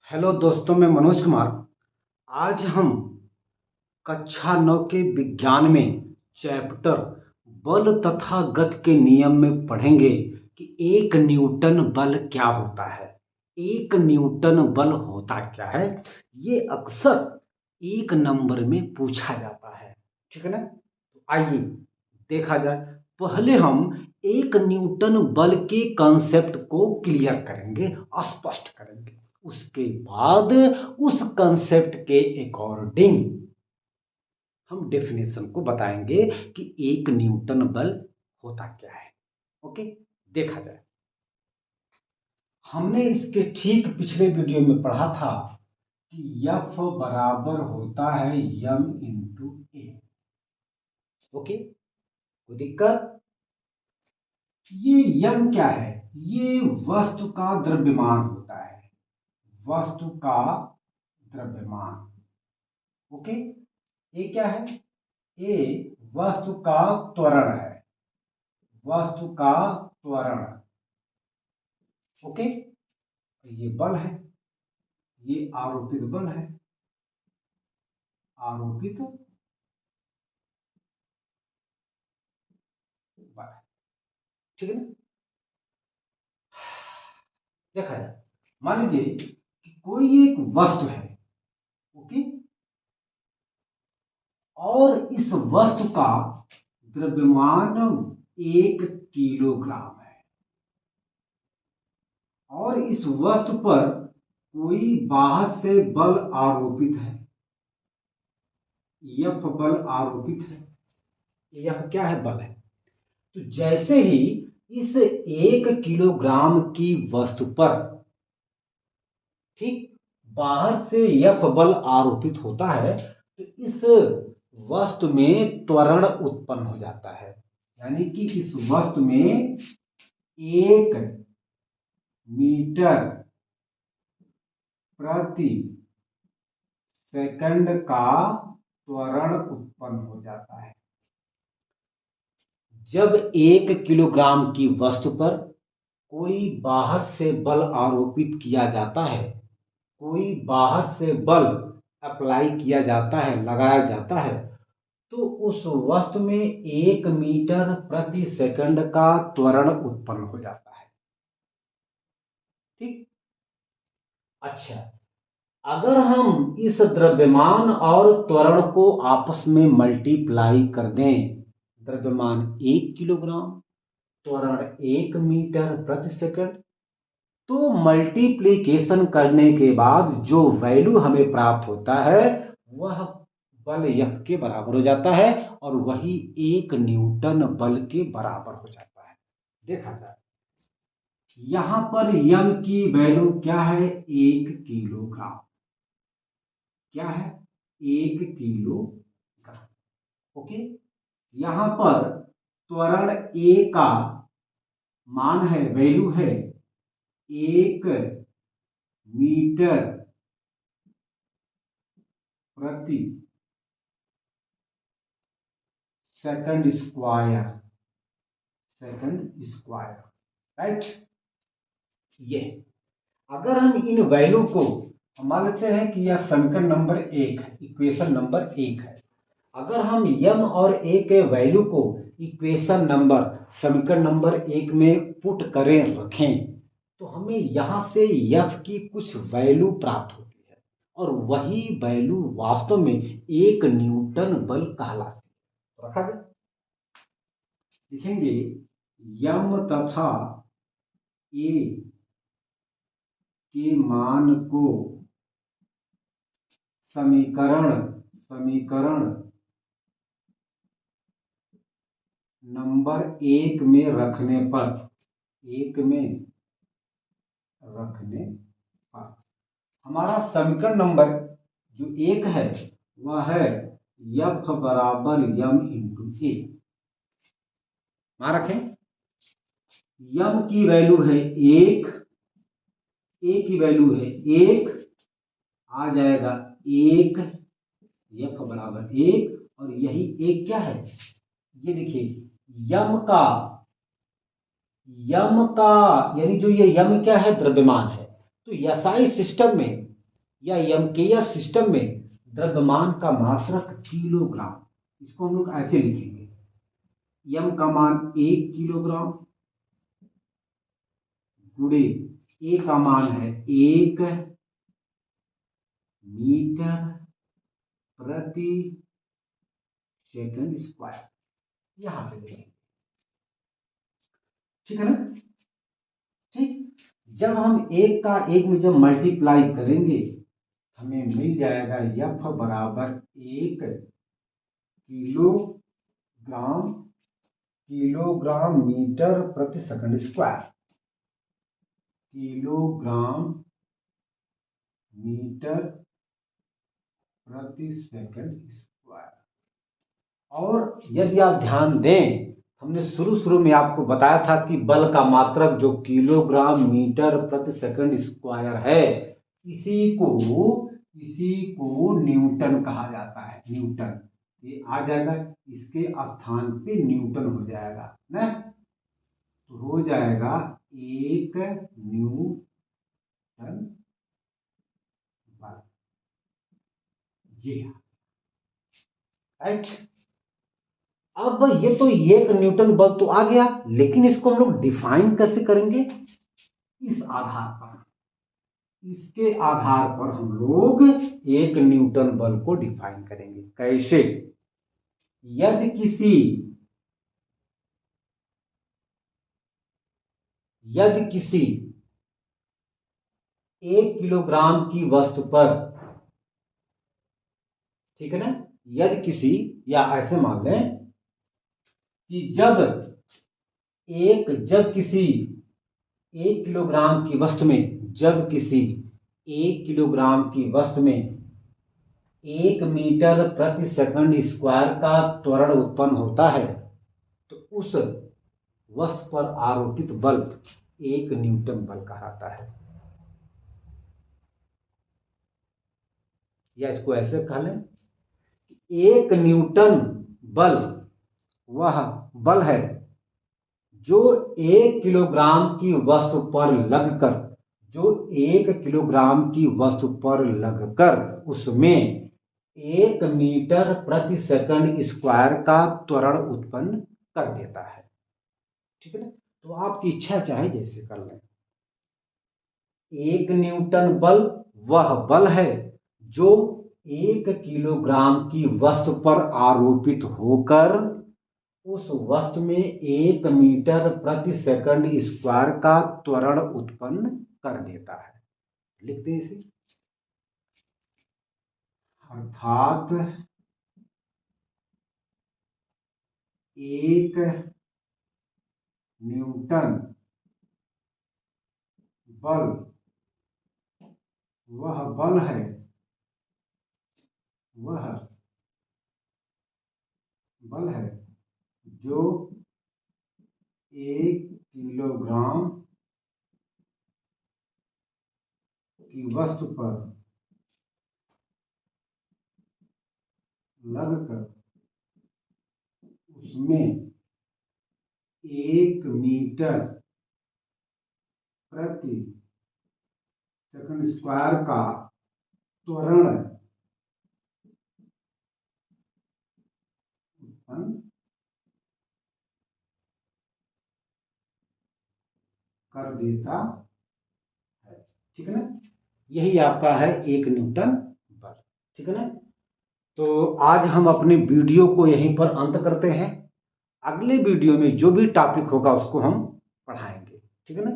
Hello दोस्तों, मैं मनोज कुमार। आज हम कक्षा 9 के विज्ञान में चैप्टर बल तथा गति के नियम में पढ़ेंगे कि एक न्यूटन बल क्या होता है। एक न्यूटन बल होता क्या है, ये अक्सर एक नंबर में पूछा जाता है। ठीक है ना, तो आइए देखा जाए। पहले हम एक न्यूटन बल के कंसेप्ट को क्लियर करेंगे, स्पष्ट करेंगे। उसके बाद उस कंसेप्ट के अकॉर्डिंग हम डेफिनेशन को बताएंगे कि एक न्यूटन बल होता क्या है। ओके, देखा जाए। हमने इसके ठीक पिछले वीडियो में पढ़ा था कि F बराबर होता है m इंटू ए। ओके, कोई दिक्कत? ये यम क्या है? ये वस्तु का द्रव्यमान होता है, वस्तु का द्रव्यमान। ओके, ये क्या है? ये वस्तु का त्वरण है, वस्तु का त्वरण। ओके, ये बल है, ये आरोपित बल है, आरोपित बल। ठीक है ना? देखा जाए, मान लीजिए कि कोई एक वस्तु है। ओके, और इस वस्तु का द्रव्यमान 1 किलोग्राम है और इस वस्तु पर कोई बाहर से बल आरोपित है, यफ बल आरोपित है। यह क्या है? बल है। तो जैसे ही इस 1 किलोग्राम की वस्तु पर, ठीक, बाहर से यफ बल आरोपित होता है तो इस वस्तु में त्वरण उत्पन्न हो जाता है। यानी कि इस वस्तु में 1 मीटर प्रति सेकंड का त्वरण उत्पन्न हो जाता है। जब 1 किलोग्राम की वस्तु पर कोई बाहर से बल आरोपित किया जाता है, कोई बाहर से बल अप्लाई किया जाता है, लगाया जाता है, तो उस वस्तु में 1 मीटर प्रति सेकंड का त्वरण उत्पन्न हो जाता है। ठीक, अच्छा, अगर हम इस द्रव्यमान और त्वरण को आपस में मल्टीप्लाई कर दें, द्रव्यमान 1 किलोग्राम, त्वरण 1 मीटर प्रति सेकंड, तो मल्टीप्लीकेशन करने के बाद जो वैल्यू हमें प्राप्त होता है वह बल F के बराबर हो जाता है और वही 1 न्यूटन बल के बराबर हो जाता है। देखा जाए, यहां पर m की वैल्यू क्या है? 1 किलोग्राम। क्या है? 1 किलोग्राम। ओके, यहां पर त्वरण A का मान है, वैल्यू है 1 मीटर प्रति second square, second square. Right, ये अगर हम इन वैल्यू को मान लेते हैं कि यह समीकरण नंबर 1 है, इक्वेशन नंबर 1 है। अगर हम m और a के वैल्यू को इक्वेशन नंबर, समीकरण नंबर 1 में पुट करें, रखें, तो हमें यहां से f की कुछ वैल्यू प्राप्त होती है और वही वैल्यू वास्तव में 1 न्यूटन बल कहलाती है। रखा जाए, लिखेंगे m तथा a के मान को समीकरण नंबर 1 में रखने पर, हमारा समीकरण नंबर जो 1 है वह है F बराबर m इंटू ए। वहां रखें, m की वैल्यू है 1, a की वैल्यू है 1, आ जाएगा 1, F बराबर 1, और यही 1 क्या है? ये देखिए यम का यानी जो ये यम क्या है? द्रव्यमान है। तो एसआई सिस्टम में या यमकेय सिस्टम में द्रव्यमान का मात्रक किलोग्राम, इसको हम लोग ऐसे लिखेंगे, यम का मान 1 किलोग्राम गुणे ए का मान है 1 मीटर प्रति सेकंड स्क्वायर, यहां से देखेंगे। ठीक है ना? ठीक, जब हम एक का एक में जब मल्टीप्लाई करेंगे हमें मिल जाएगा एफ बराबर 1 किलोग्राम मीटर प्रति सेकंड स्क्वायर, किलोग्राम मीटर प्रति सेकंड स्क्वायर। और यदि आप ध्यान दें, हमने शुरू में आपको बताया था कि बल का मात्रक जो किलोग्राम मीटर प्रति सेकंड स्क्वायर है, इसी को न्यूटन कहा जाता है। न्यूटन ये आ जाएगा, इसके स्थान पे न्यूटन हो जाएगा ना, तो हो जाएगा 1 न्यूटन बल, ये राइट। अब ये तो 1 न्यूटन बल तो आ गया, लेकिन इसको हम लोग डिफाइन कैसे करेंगे? इस आधार पर, इसके आधार पर हम लोग 1 न्यूटन बल को डिफाइन करेंगे। कैसे? यदि किसी 1 किलोग्राम की वस्तु पर, ठीक है ना, यदि किसी, या ऐसे मान लें कि जब किसी 1 किलोग्राम की वस्तु में, जब किसी 1 किलोग्राम की वस्तु में 1 मीटर प्रति सेकंड स्क्वायर का त्वरण उत्पन्न होता है, तो उस वस्तु पर आरोपित बल 1 न्यूटन बल कहलाता है। या इसको ऐसे कह लें, 1 न्यूटन बल वह बल है जो 1 किलोग्राम की वस्तु पर लगकर, जो 1 किलोग्राम की वस्तु पर लगकर उसमें 1 मीटर प्रति सेकंड स्क्वायर का त्वरण उत्पन्न कर देता है। ठीक है ना? तो आपकी इच्छा चाहे जैसे कर लें। 1 न्यूटन बल वह बल है जो 1 किलोग्राम की वस्तु पर आरोपित होकर उस वस्तु में 1 मीटर प्रति सेकंड स्क्वायर का त्वरण उत्पन्न कर देता है। लिखते हैं इसे, अर्थात 1 न्यूटन बल वह बल है, जो 1 किलोग्राम की वस्तु पर लगकर उसमें 1 मीटर प्रति सेकंड स्क्वायर का त्वरण उत्पन्न कर देता है। ठीक है ना? यही आपका है 1 न्यूटन बल। ठीक है ना? तो आज हम अपने वीडियो को यहीं पर अंत करते हैं। अगले वीडियो में जो भी टॉपिक होगा उसको हम पढ़ाएंगे। ठीक है ना?